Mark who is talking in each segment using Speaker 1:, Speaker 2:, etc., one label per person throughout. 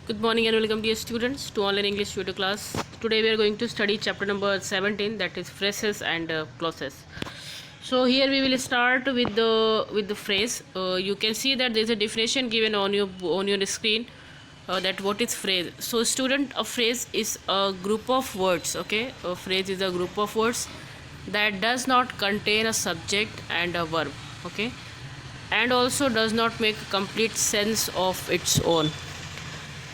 Speaker 1: Good morning and welcome dear students to online English video class. Today we are going to study chapter number 17, that is phrases and clauses. So here we will start with the phrase. You can see that there is a definition given on your screen, that what is phrase. So student, a phrase is a group of words. Okay, a phrase is a group of words that does not contain a subject and a verb. Okay, and also does not make complete sense of its own.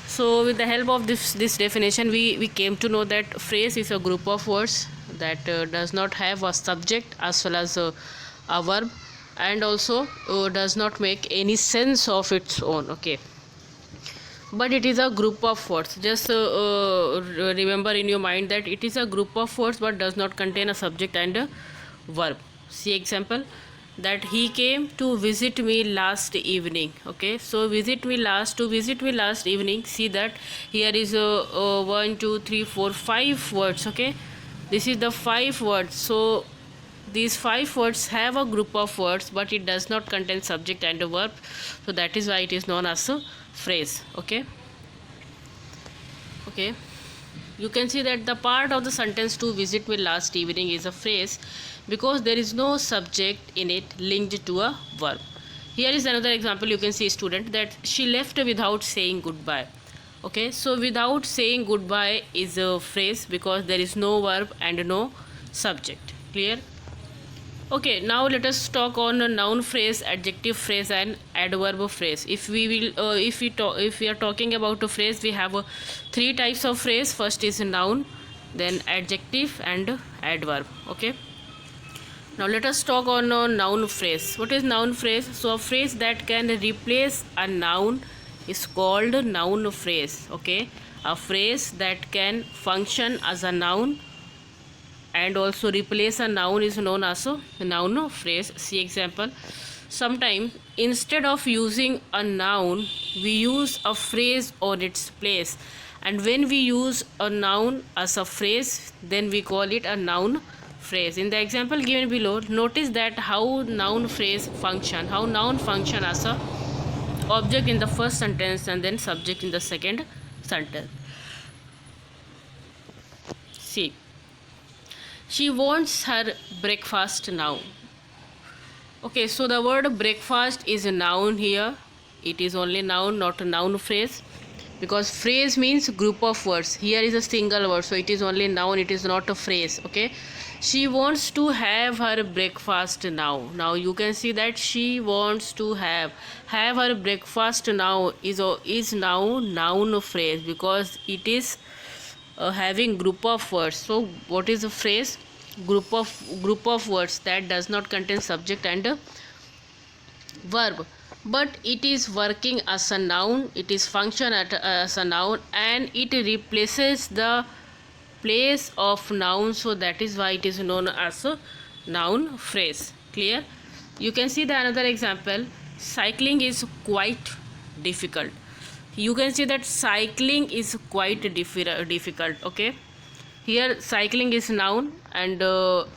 Speaker 1: So with the help of this definition, we came to know that phrase is a group of words that does not have a subject as well as a verb, and also does not make any sense of its own. Okay, but it is a group of words. Just remember in your mind that it is a group of words but does not contain a subject and a verb. See example, that he came to visit me last evening. Okay, so visit me last evening. See that here is 1 2 3 4 5 words. Okay, this is the 5 words. So these 5 words have a group of words but it does not contain subject and a verb, so that is why it is known as a phrase. Okay, you can see that the part of the sentence to visit me last evening is a phrase because there is no subject in it linked to a verb. Here is another example. You can see student that she left without saying goodbye. Okay, so without saying goodbye is a phrase because there is no verb and no subject. Clear? Okay, now let us talk on a noun phrase, adjective phrase and adverb phrase. If we are talking about a phrase, we have 3 types of phrase. First is noun, then adjective and adverb. Okay, now let us talk on a noun phrase. What is noun phrase? So a phrase that can replace a noun is called noun phrase. Okay, a phrase that can function as a noun and also replace a noun is known as a noun phrase. See example, sometimes instead of using a noun we use a phrase on its place, and when we use a noun as a phrase then we call it a noun phrase. In the example given below, notice that how noun function as a object in the first sentence and then subject in the second sentence. See, she wants her breakfast now. Okay, so the word breakfast is a noun here. It is only noun, not a noun phrase, because phrase means group of words. Here is a single word, so it is only noun, it is not a phrase. Okay, she wants to have her breakfast now. Now you can see that she wants to have her breakfast now is now noun phrase because it is having group of words. So what is a phrase? Group of words that does not contain subject and verb, but it is working as a noun, it is function as a noun, and it replaces the place of noun, so that is why it is known as a noun phrase. Clear? You can see the another example, cycling is quite difficult. You can see that cycling is quite difficult. Okay, here cycling is noun and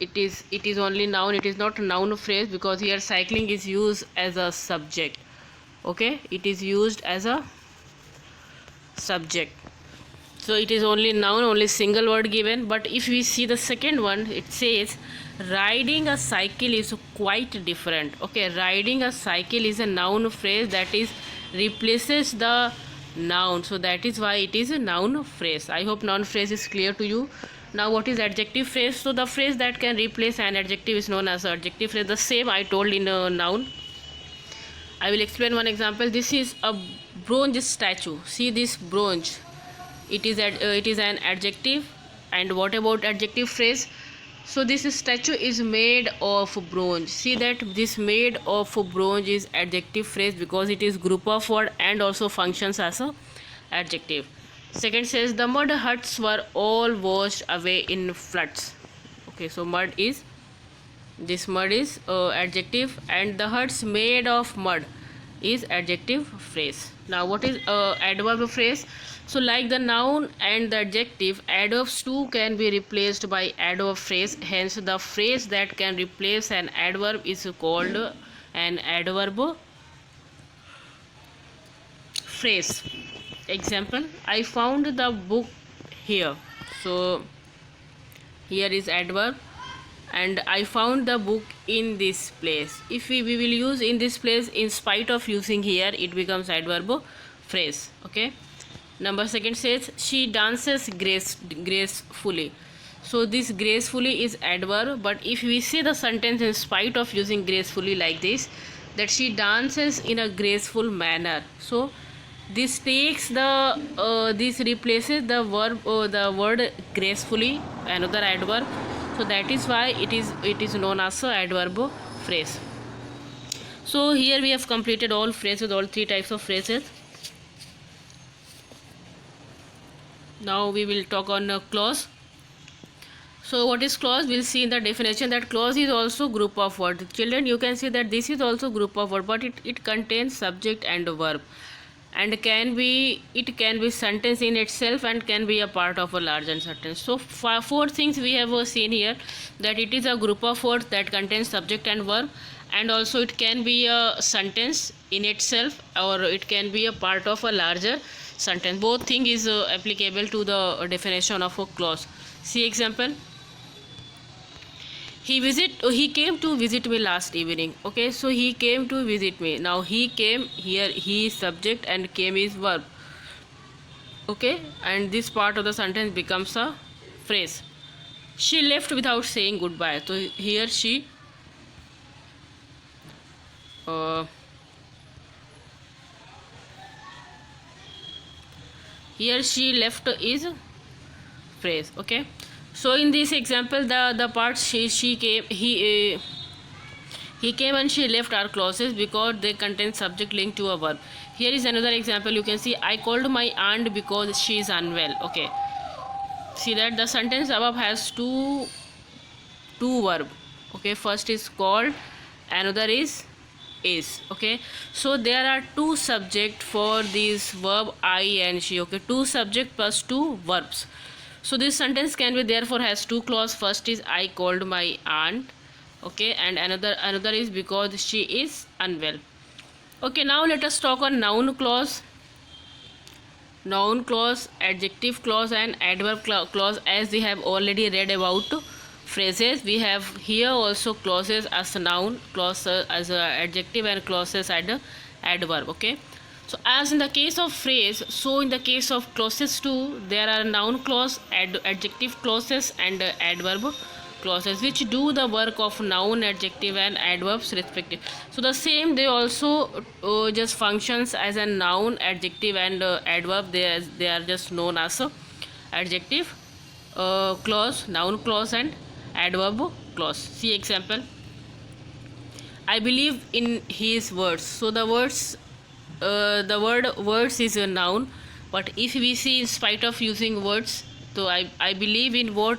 Speaker 1: it is only noun, it is not a noun phrase because here cycling is used as a subject. Okay, it is used as a subject, so it is only noun, only single word given. But if we see the second one, it says riding a cycle is quite different. Okay, riding a cycle is a noun phrase that is replaces the noun, so that is why it is a noun phrase. I hope noun phrase is clear to you. Now what is adjective phrase? So the phrase that can replace an adjective is known as adjective phrase. The same I told in a noun. I will explain one example. This is a bronze statue. See this bronze, it is an adjective. And what about adjective phrase? So this statue is made of bronze. See that this made of bronze is adjective phrase because it is group of word and also functions as a adjective. Second says the mud huts were all washed away in floods. Okay, so mud is adjective, and the huts made of mud is adjective phrase. Now what is adverb phrase? So like the noun and the adjective, adverbs too can be replaced by adverb phrase. Hence the phrase that can replace an adverb is called an adverb phrase. example, I found the book here. So here is adverb, and I found the book in this place. If we will use in this place in spite of using here, it becomes adverb phrase. Okay. Number second says she dances gracefully. So this gracefully is adverb, but if we say the sentence in spite of using gracefully like this, that she dances in a graceful manner. So this takes the this replaces the verb, the word gracefully, another adverb. So that is why it is known as a adverb phrase. So here we have completed all phrases, all three types of phrases. Now we will talk on a clause. So what is clause? We'll see in the definition that clause is also group of words. Children, you can see that this is also group of word, but it contains subject and verb, and it can be sentence in itself and can be a part of a larger sentence. So four things we have seen here, that it is a group of words that contains subject and verb, and also it can be a sentence in itself, or it can be a part of a larger sentence. Both thing is applicable to the definition of a clause. See example. He came to visit me last evening. Okay, so he came to visit me. Now he came, here he is subject and came is verb. Okay, and this part of the sentence becomes a phrase. She left without saying goodbye. So here she left is phrase. Okay, so in this example, the part she came, he came and she left are clauses because they contain subject linked to a verb. Here is another example. You can see, I called my aunt because she is unwell. Okay, see that the sentence above has two verb. Okay, first is called, another is. Okay, so there are two subject for this verb I and she. Okay, two subject plus two verbs. So this sentence can be, therefore has two clause. First is I called my aunt. Okay, and another is because she is unwell. Okay, now let us talk on noun clause. Noun clause, adjective clause and adverb clause. As we have already read about phrases, we have here also clauses as a noun, clause as a adjective, and clauses as adverb. Okay, so as in the case of phrase, so in the case of clauses too, there are noun clause, adjective clauses and adverb clauses, which do the work of noun, adjective and adverbs respectively. So the same, they also just functions as a noun, adjective and adverb. They are just known as adjective clause, noun clause and adverb clause. See example. I believe in his words. So the words, the word words is a noun, but if we see in spite of using words, so I believe in what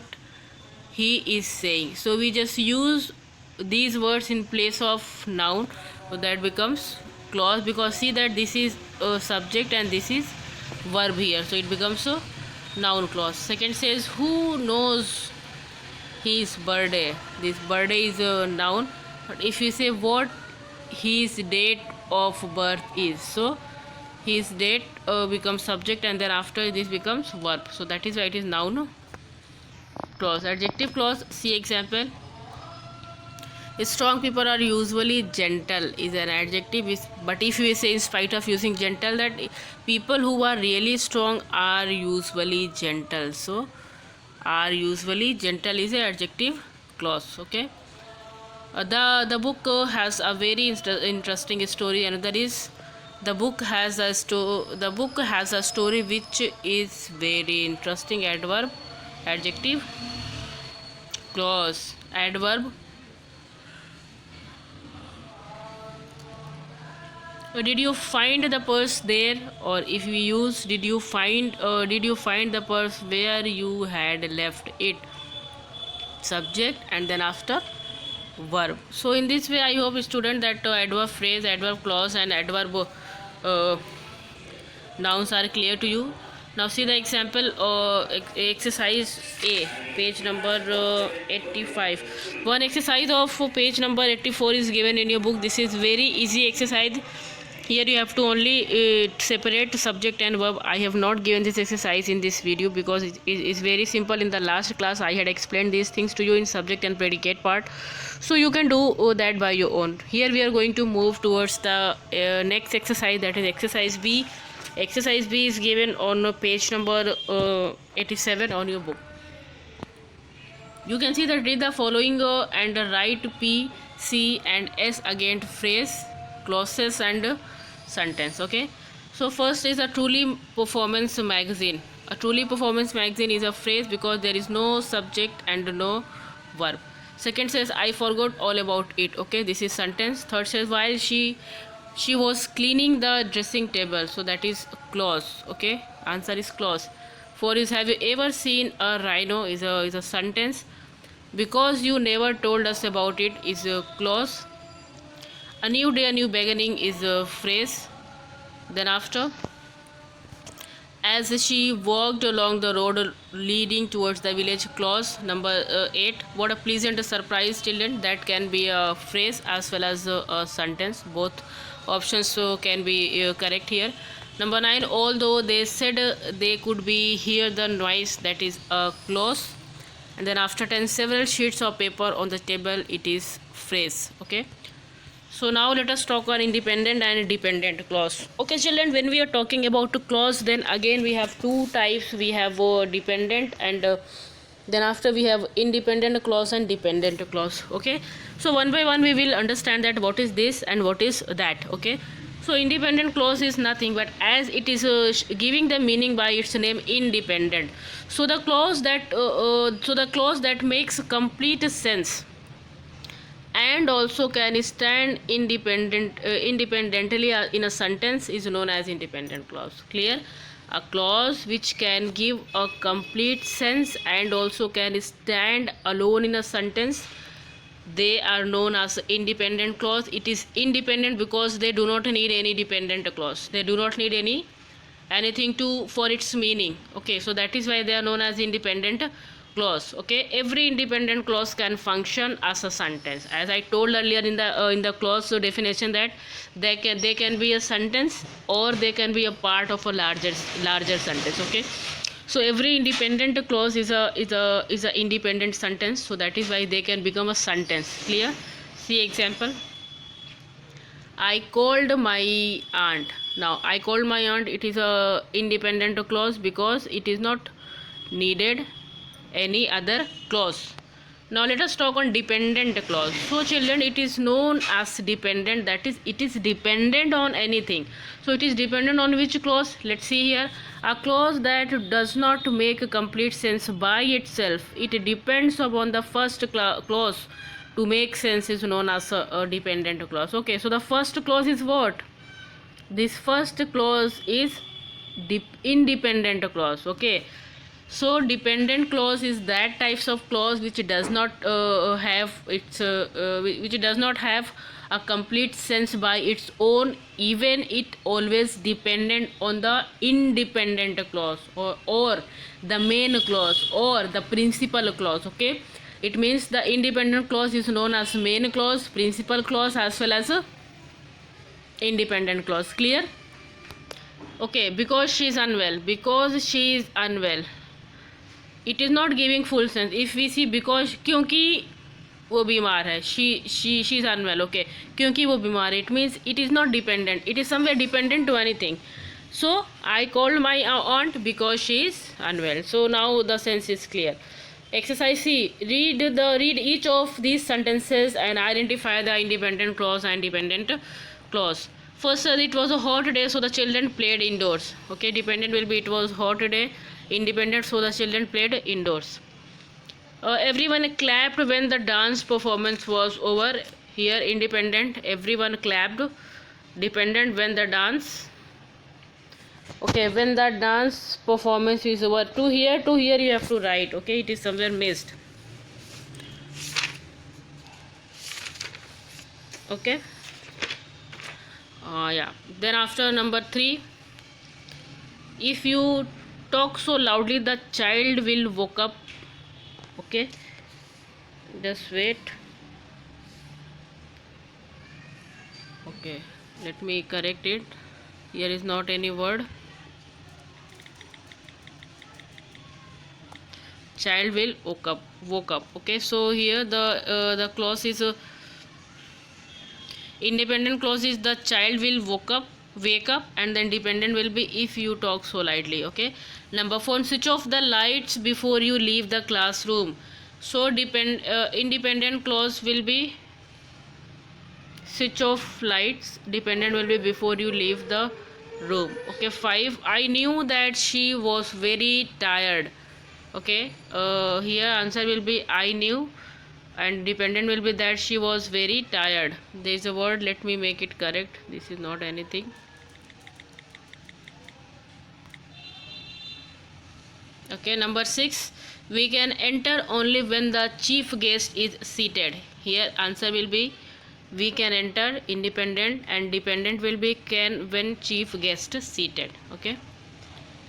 Speaker 1: he is saying. So we just use these words in place of noun, so that becomes clause, because see that this is a subject and this is verb here, so it becomes a noun clause. Second says, who knows his birthday? This birthday is a noun, but if you say what his date of birth is, so his date becomes subject, and then after this becomes verb, so that is why it is noun clause. Adjective clause, see example. Strong people are usually gentle is an adjective, but if we say in spite of using gentle, that people who are really strong are usually gentle, so are usually gentle is an adjective clause. Okay, the book has a very interesting story, and that is the book has a story which is very interesting. Adverb, adjective clause, adverb. Did you find the purse there? Or if we use did you find the purse where you had left it, subject and then after verb. So in this way, I hope student that adverb phrase, adverb clause and adverb nouns are clear to you. Now see the example, exercise A, page number 85. One exercise of page number 84 is given in your book. This is very easy exercise. Here you have to only separate subject and verb. I have not given this exercise in this video because it is very simple. In the last class I had explained these things to you in subject and predicate part, so you can do that by your own. Here we are going to move towards the next exercise, that is exercise B. Exercise B is given on page number 87 on your book. You can see that read the following and write P, C and S against phrase, clauses and sentence. Okay, so first is a truly performance magazine. A truly performance magazine is a phrase because there is no subject and no verb. Second says I forgot all about it. Okay, this is sentence. Third says while she was cleaning the dressing table, so that is clause. Okay, answer is clause. Four is have you ever seen a rhino is a sentence. Because you never told us about it is a clause. A new day, a new beginning is a phrase. Then after, as she walked along the road leading towards the village, clause. Number 8, what a pleasant surprise, children. That can be a phrase as well as a sentence. Both options can be correct here. Number 9, although they said they could be hear the noise, that is a clause. And then after 10, several sheets of paper on the table, it is phrase. Okay, so now let us talk on independent and dependent clause. Okay children, when we are talking about clause, then again we have two types. We have dependent and then after we have independent clause and dependent clause. Okay, so one by one we will understand that what is this and what is that. Okay, so independent clause is nothing but as it is giving the meaning by its name, independent. So the clause that makes complete sense and also can stand independently in a sentence is known as independent clause. Clear? A clause which can give a complete sense and also can stand alone in a sentence, they are known as independent clause. It is independent because they do not need any dependent clause. They do not need anything to for its meaning. Okay, so that is why they are known as independent clause. Okay, every independent clause can function as a sentence. As I told earlier in the clause definition, that they can be a sentence or they can be a part of a larger sentence. Okay, so every independent clause is a independent sentence, so that is why they can become a sentence. Clear? See example. I called my aunt. Now I called my aunt, it is a independent clause because it is not needed any other clause. Now let us talk on dependent clause. So children, it is known as dependent, that is it is dependent on anything. So it is dependent on which clause? Let's see here. A clause that does not make complete sense by itself, it depends upon the first clause to make sense, is known as a dependent clause. Okay, so the first clause is what? This first clause is independent clause. Okay, so dependent clause is that types of clause which does not have a complete sense by its own, even it always dependent on the independent clause or the main clause or the principal clause. Okay, it means the independent clause is known as main clause, principal clause as well as independent clause. Clear? Okay, because she is unwell, it is not giving full sense. If we see because क्योंकि वो बीमार है, she is unwell. Okay, क्योंकि वो बीमार है, it means it is not dependent, it is somewhere dependent to anything. So I called my aunt because she is unwell. So now the sense is clear. Exercise C. Read each of these sentences and identify the independent clause and dependent clause. First, it was a hot day, so the children played indoors. Okay, dependent will be it was hot day. Independent, so the children played indoors. Everyone clapped when the dance performance was over. Here, independent, everyone clapped. Dependent, when the dance. Okay, when the dance performance is over. To here you have to write. Okay, it is somewhere missed. Okay. Yeah. Then after number 3, if you talk so loudly, the child will woke up. Okay, just wait. Okay, Let me correct it. Here is not any word. Child will woke up. Okay, so here the clause is independent clause is the child will wake up, and then dependent will be if you talk so lightly. Okay, number 4, switch off the lights before you leave the classroom. So independent clause will be switch off lights, dependent will be before you leave the room. Okay, 5, I knew that she was very tired. Okay, here answer will be I knew, and dependent will be that she was very tired. There is a word, let me make it correct. This is not anything. Okay, number 6, we can enter only when the chief guest is seated. Here answer will be we can enter, independent, and dependent will be can when chief guest seated. Okay,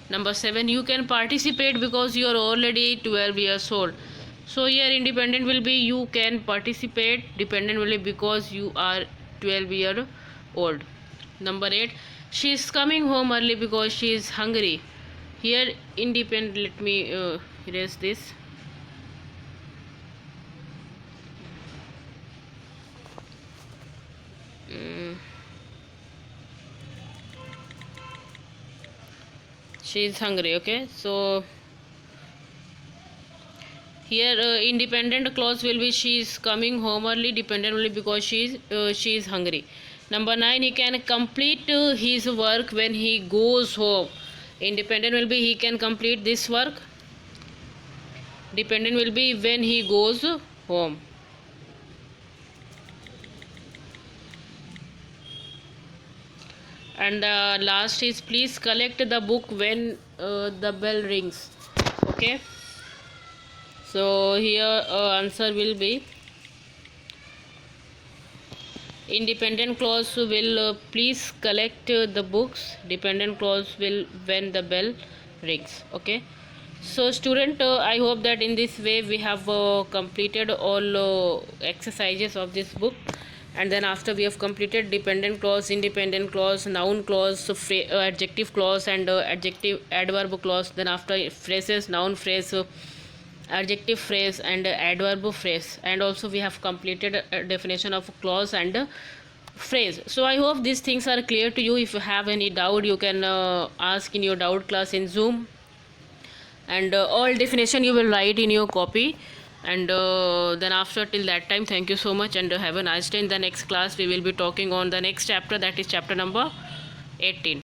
Speaker 1: number 7, you can participate because you are already 12 years old. So here independent will be you can participate, dependent will be because you are 12-year old. Number 8, she is coming home early because she is hungry. Here independent, let me erase this. She is hungry. Okay, so here independent clause will be she is coming home early, dependent will be because she is hungry. Number 9, he can complete his work when he goes home. Independent will be he can complete this work, dependent will be when he goes home. And the last is please collect the book when the bell rings. Okay, so here answer will be independent clause will please collect the books, dependent clause will when the bell rings. Okay, so student, I hope that in this way we have completed all exercises of this book. And then after we have completed dependent clause, independent clause, noun clause, adjective clause, and adjective adverb clause, then after phrases, noun phrase, adjective phrase, and adverb phrase, and also we have completed a definition of clause and phrase. So I hope these things are clear to you. If you have any doubt, you can ask in your doubt class in Zoom, and all definition you will write in your copy. And then after, till that time, thank you so much, and have a nice day. In the next class we will be talking on the next chapter, that is chapter number 18.